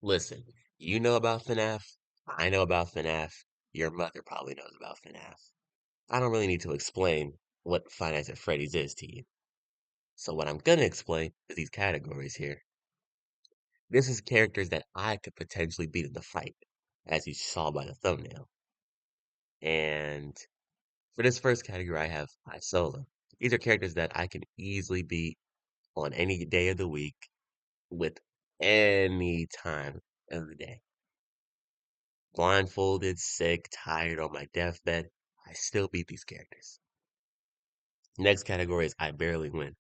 Listen, you know about Fnaf. I know about Fnaf. Your mother probably knows about Fnaf. I don't really need to explain what Five Nights at Freddy's is to you. So what I'm gonna explain is these categories here. This is characters that I could potentially beat in the fight, as you saw by the thumbnail. And for this first category, I have my solo. These are characters that I can easily beat on any day of the week with any time of the day. Blindfolded, sick, tired, on my deathbed, I still beat these characters. Next category is I barely win.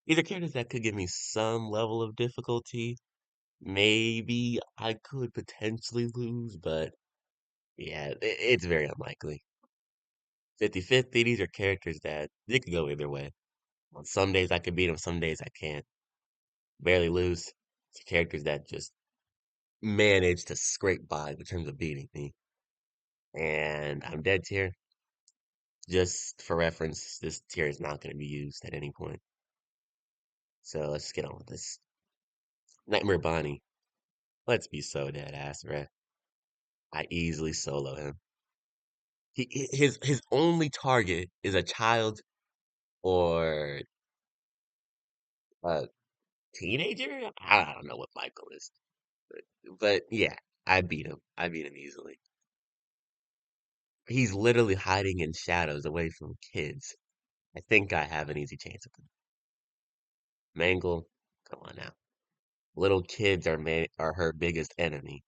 These are characters that could give me some level of difficulty. Maybe I could potentially lose, but yeah, it's very unlikely. 50-50, these are characters that they could go either way. On some days I could beat them, some days I can't. Barely lose. It's characters that just manage to scrape by in terms of beating me. And I'm dead tier. Just for reference, this tier is not going to be used at any point. So let's get on with this. Nightmare Bonnie. Let's be so dead ass, right? I easily solo him. His only target is a child or a teenager. I don't know what Michael is, but yeah, I beat him. I beat him easily. He's literally hiding in shadows away from kids. I think I have an easy chance of him. Mangle, come on now. Little kids are her biggest enemy.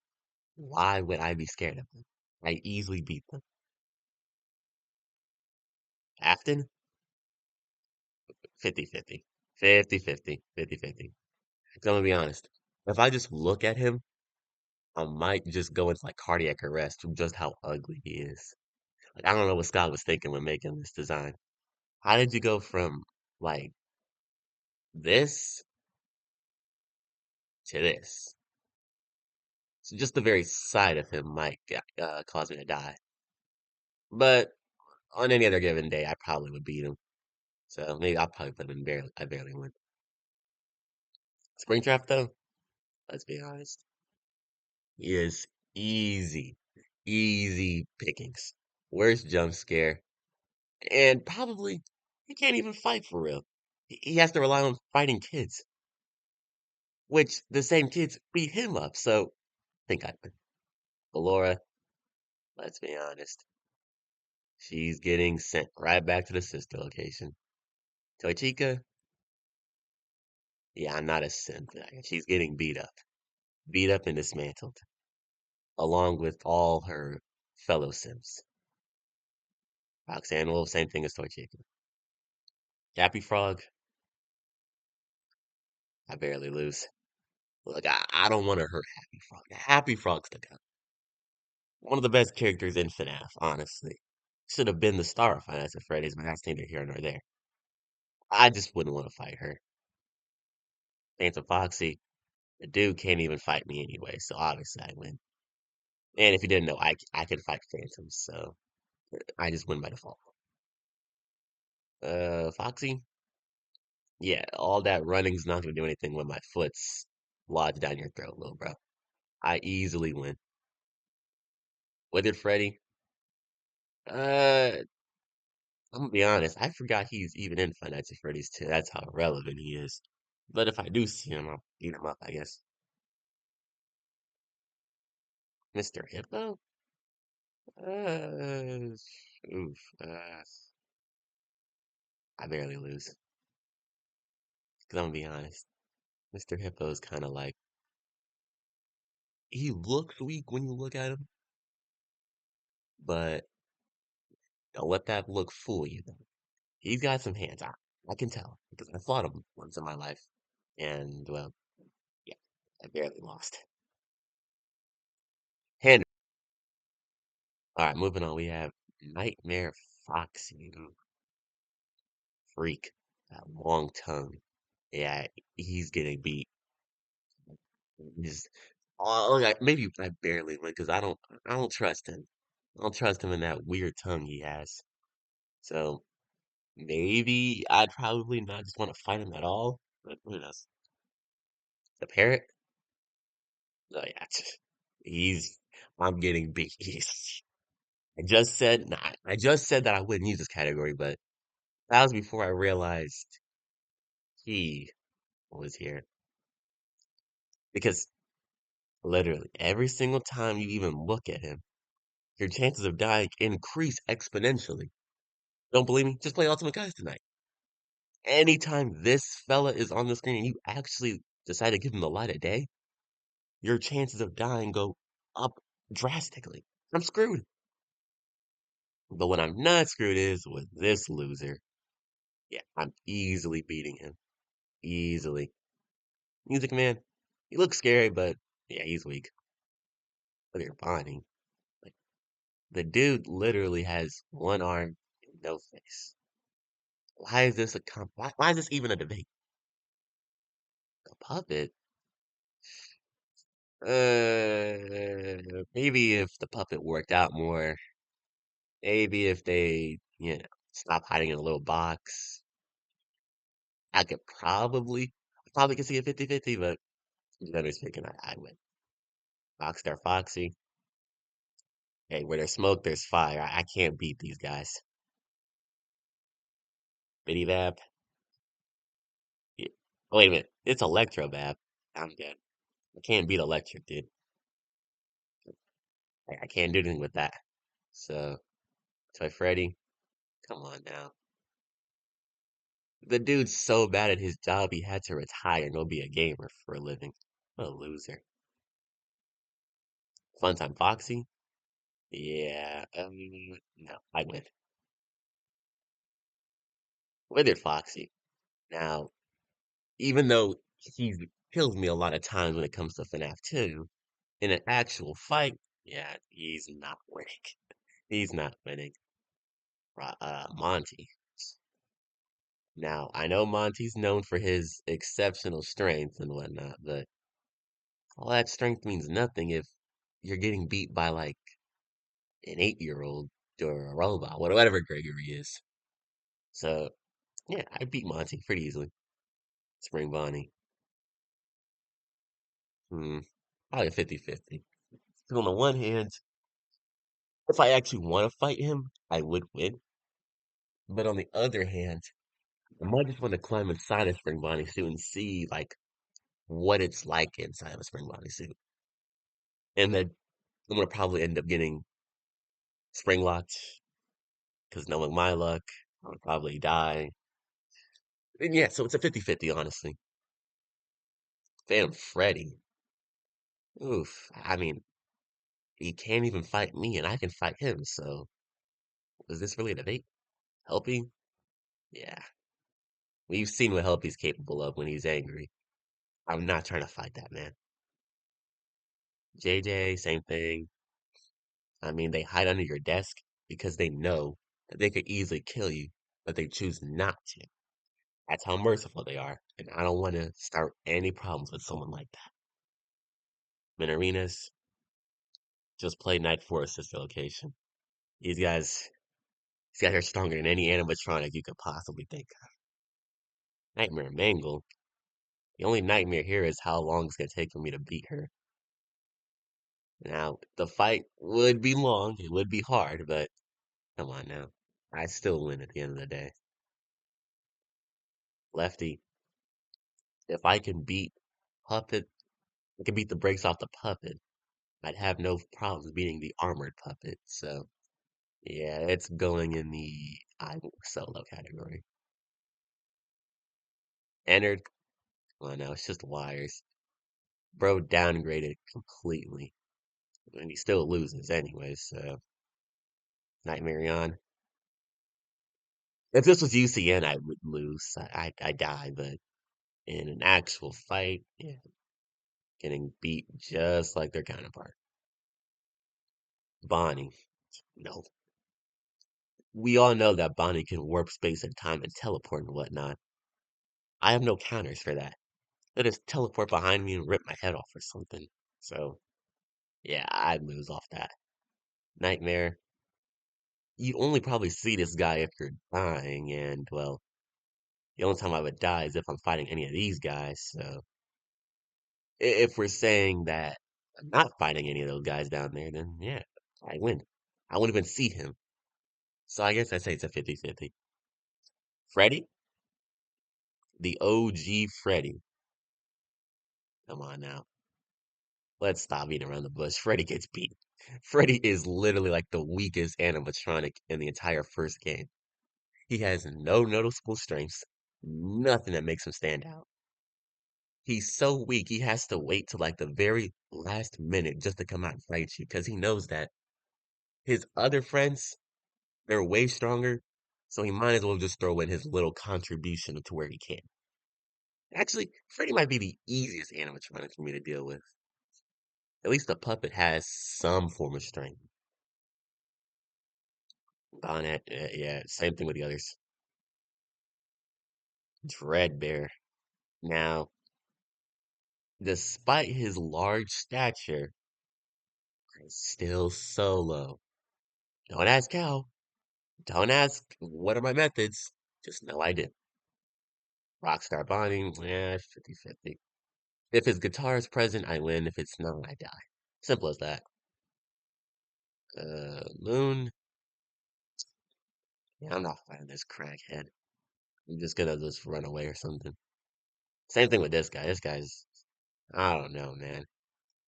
Why would I be scared of them? I easily beat them. Afton, 50-50. 50-50. 50-50. I'm gonna be honest. If I just look at him, I might just go into like cardiac arrest from just how ugly he is. Like I don't know what Scott was thinking when making this design. How did you go from like this to this? So just the very sight of him might cause me to die. But on any other given day, I probably would beat him. So maybe I'll probably put him in barely. I barely win. Springtrap though, let's be honest, he is easy, easy pickings. Worst jump scare, and probably he can't even fight for real. He has to rely on fighting kids, which the same kids beat him up. So I think I win. Laura, let's be honest, she's getting sent right back to the sister location. Toy Chica, yeah, I'm not a simp. She's getting beat up and dismantled, along with all her fellow Sims. Roxanne Wolf, same thing as Toy Chica. Happy Frog, I barely lose. Look, I don't want to hurt Happy Frog. Happy Frog's the guy. One of the best characters in Fnaf, honestly. Should have been the star of Five Nights at Freddy's, but that's neither here nor there. I just wouldn't want to fight her. Phantom Foxy, the dude can't even fight me anyway, so obviously I win. And if you didn't know, I can fight Phantoms, so I just win by default. Foxy, yeah, all that running's not gonna do anything when my foot's lodged down your throat, little bro. I easily win. Withered Freddy, uh, I'm gonna be honest, I forgot he's even in Five Nights at Freddy's too. That's how relevant he is. But if I do see him, I'll eat him up, I guess. Mr. Hippo? Uh, oof. I barely lose. Because I'm gonna be honest, Mr. Hippo is kind of like, he looks weak when you look at him, but don't let that look fool you. He's got some hands. I can tell because I fought him once in my life. And, well, yeah, I barely lost. Hand. All right, moving on. We have Nightmare Foxy. Freak. That long tongue. Yeah, he's getting beat. Just, oh, like, maybe I barely win because I don't trust him. I don't trust him in that weird tongue he has. So maybe I'd probably not just want to fight him at all. But who knows? The parrot? Oh yeah, he's. I'm getting beat. I just said that I wouldn't use this category, but that was before I realized he was here. Because literally every single time you even look at him, your chances of dying increase exponentially. Don't believe me? Just play Ultimate Guys tonight. Anytime this fella is on the screen and you actually decide to give him the light of day, your chances of dying go up drastically. I'm screwed. But what I'm not screwed is with this loser. Yeah, I'm easily beating him. Easily. Music Man, he looks scary, but yeah, he's weak. Look at your bonding. Like, the dude literally has one arm and no face. Why is this why is this even a debate? A puppet? Maybe if the puppet worked out more, maybe if they, stop hiding in a little box, I could probably could see a 50-50, but generally speaking, I win. Rockstar Foxy. Hey, where there's smoke, there's fire. I can't beat these guys. Biddy Vap. Yeah. Wait a minute. It's Electro Vap. I'm dead. I can't beat Electric, dude. I can't do anything with that. So, Toy Freddy, come on now. The dude's so bad at his job he had to retire and go be a gamer for a living. What a loser. Funtime Foxy? Yeah, no, I win. Withered Foxy. Now, even though he kills me a lot of times when it comes to Fnaf 2, in an actual fight, yeah, he's not winning. He's not winning. Monty. Now, I know Monty's known for his exceptional strength and whatnot, but all that strength means nothing if you're getting beat by like an 8-year-old or a robot, whatever Gregory is. So, yeah, I beat Monty pretty easily. Spring Bonnie. Hmm. Probably 50-50. 'Cause on the one hand, if I actually want to fight him, I would win. But on the other hand, I might just want to climb inside a Spring Bonnie suit and see like what it's like inside of a Spring Bonnie suit. And then I'm gonna probably end up getting spring locked because knowing my luck, I'll probably die. And yeah, so it's a 50-50, honestly. Phantom Freddy. Oof. I mean, he can't even fight me and I can fight him, so is this really a debate? Helpy? Yeah. We've seen what Helpy's capable of when he's angry. I'm not trying to fight that man. JJ, same thing. I mean, they hide under your desk because they know that they could easily kill you, but they choose not to. That's how merciful they are, and I don't want to start any problems with someone like that. Minarinas, just play Night Forest this location. These guys, these guys are stronger than any animatronic you could possibly think of. Nightmare Mangle. The only nightmare here is how long it's gonna take for me to beat her. Now, the fight would be long, it would be hard, but come on now. I still win at the end of the day. Lefty, if I can beat Puppet, I can beat the brakes off the Puppet. I'd have no problems beating the armored Puppet. So, yeah, it's going in the I solo category. Entered, well, no, it's just wires. Bro downgraded completely. And he still loses anyway, so Nightmare on. If this was UCN, I would lose. I die, but in an actual fight, yeah, getting beat just like their counterpart. Bonnie. No. We all know that Bonnie can warp space and time and teleport and whatnot. I have no counters for that. They just teleport behind me and rip my head off or something. So, yeah, I'd lose off that. Nightmare. You only probably see this guy if you're dying, and, well, the only time I would die is if I'm fighting any of these guys. So, if we're saying that I'm not fighting any of those guys down there, then yeah, I win. I won't even see him. So I guess I'd say it's a 50-50. Freddy, the OG Freddy. Come on now. Let's stop beating around the bush. Freddy gets beat. Freddy is literally like the weakest animatronic in the entire first game. He has no noticeable strengths, nothing that makes him stand out. He's so weak, he has to wait till like the very last minute just to come out and fight you because he knows that his other friends, they're way stronger. So he might as well just throw in his little contribution to where he can. Actually, Freddy might be the easiest animatronic for me to deal with. At least the puppet has some form of strength. Bonnet, yeah, same thing with the others. Dreadbear. Now, despite his large stature, he's still solo. Don't ask how. Don't ask what are my methods. Just know I did. Rockstar bonding, yeah, 50-50. If his guitar is present, I win. If it's not, I die. Simple as that. Moon. Yeah, I'm not fighting this crackhead. I'm just gonna just run away or something. Same thing with this guy. This guy's, I don't know, man.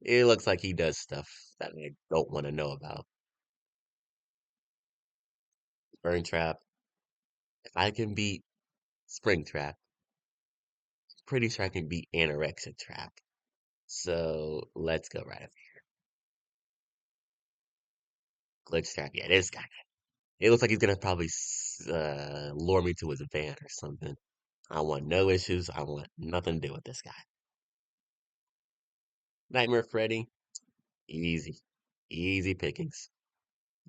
It looks like he does stuff that I don't want to know about. Burn Trap. If I can beat Spring Trap, pretty sure I can beat Anorexic Trap. So let's go right up. Glitch Trap. Yeah, this guy. It looks like he's gonna probably lure me to his van or something. I want no issues. I want nothing to do with this guy. Nightmare Freddy. Easy. Easy pickings.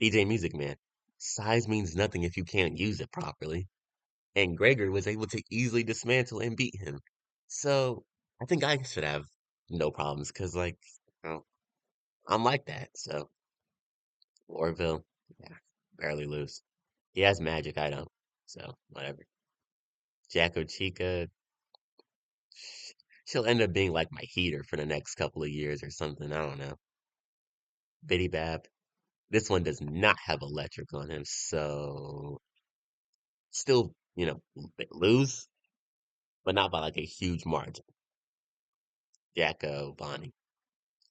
DJ Music Man. Size means nothing if you can't use it properly. And Gregor was able to easily dismantle and beat him. So I think I should have no problems because, like, you know, I'm like that. So Orville, yeah, barely lose. He has magic, I don't. So whatever. Jacko Chica, she'll end up being like my heater for the next couple of years or something. I don't know. Biddy Bab. This one does not have electric on him, so still, lose, but not by like a huge margin. Jacko, Bonnie.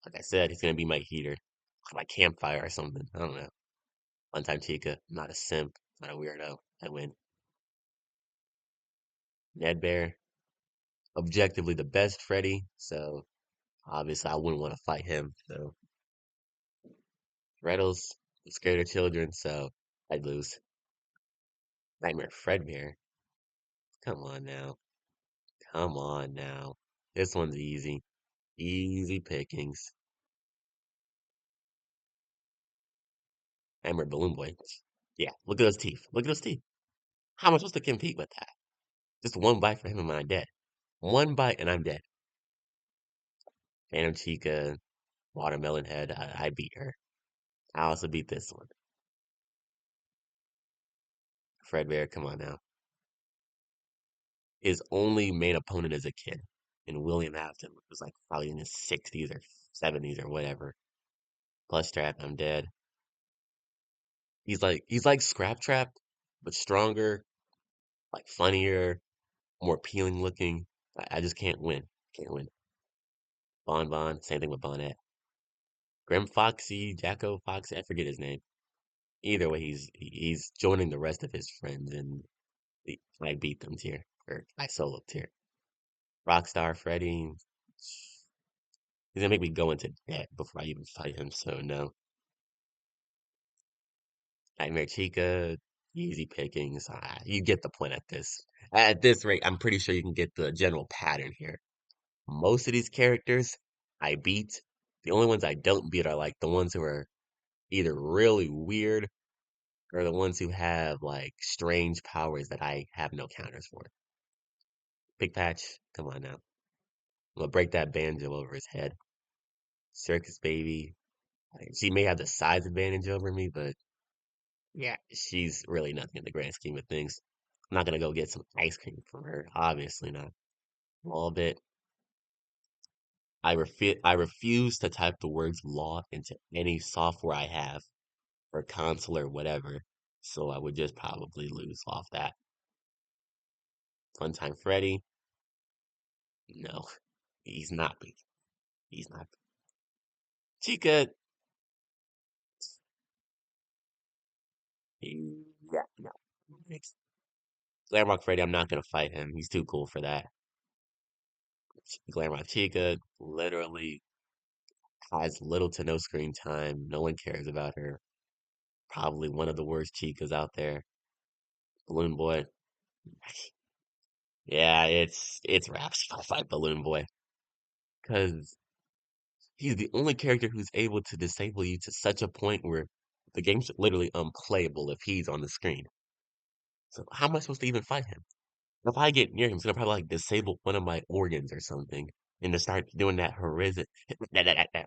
Like I said, he's gonna be my heater, my campfire or something. I don't know. One time Chica, not a simp, not a weirdo. I win. Ned Bear, objectively the best Freddy, so obviously I wouldn't want to fight him. So Reddles, scared of children, so I'd lose. Nightmare Fredbear, come on now. Come on now. This one's easy. Easy pickings. Nightmare Balloon Boy. Yeah, look at those teeth. Look at those teeth. How am I supposed to compete with that? Just one bite for him and I'm dead. One bite and I'm dead. Phantom Chica, Watermelon Head, I beat her. I also beat this one. Fredbear, come on now. His only main opponent as a kid, and William Afton was like probably in his 60s or 70s or whatever. Plus Trap, I'm dead. He's like Scrap Trap, but stronger, like funnier, more appealing looking. I just can't win. Can't win. Bon Bon, same thing with Bonnet. Grim Foxy, Jacko Foxy, I forget his name. Either way, he's joining the rest of his friends, and I beat them tier, or I solo tier. Rockstar Freddy, he's gonna make me go into debt before I even fight him, so no. Nightmare Chica, easy pickings. You get the point at this. At this rate, I'm pretty sure you can get the general pattern here. Most of these characters I beat. The only ones I don't beat are like the ones who are either really weird or the ones who have like strange powers that I have no counters for. Big Patch, come on now. I'm gonna break that banjo over his head. Circus Baby, she may have the size advantage over me, but yeah, she's really nothing in the grand scheme of things. I'm not gonna go get some ice cream from her. Obviously not. A little bit. I refuse to type the words law into any software I have or console or whatever. So I would just probably lose off that. Funtime Freddy, no, he's not beat. He's not. Chica, yeah, no. Glamrock Freddy, I'm not gonna fight him. He's too cool for that. Glamrock Chica literally has little to no screen time. No one cares about her. Probably one of the worst Chicas out there. Balloon Boy, yeah, it's raps if I fight Balloon Boy because he's the only character who's able to disable you to such a point where the game's literally unplayable if he's on the screen. So how am I supposed to even fight him? If I get near him, he's gonna probably like disable one of my organs or something, and to start doing that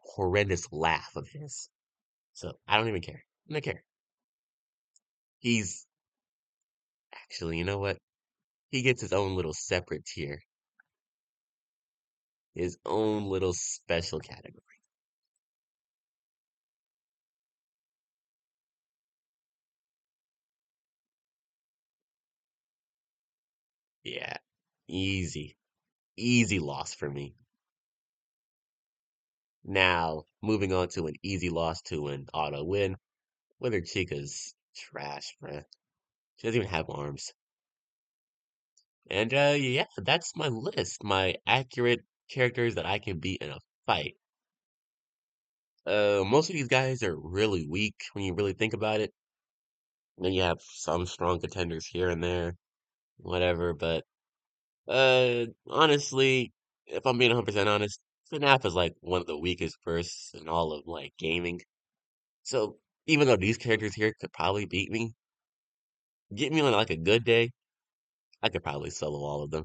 horrendous laugh of his. So I don't even care. I don't care. He's actually, you know what? He gets his own little separate tier, his own little special category. Yeah, easy, easy loss for me. Now, moving on to an easy loss to an auto win. Whether Chica's trash, bruh. She doesn't even have arms. And yeah, that's my list. My accurate characters that I can beat in a fight. Most of these guys are really weak when you really think about it. And then you have some strong contenders here and there, whatever. But honestly, if I'm being 100% honest, Fnaf is like one of the weakest bursts in all of like gaming. So even though these characters here could probably beat me, get me on like a good day, I could probably solo all of them.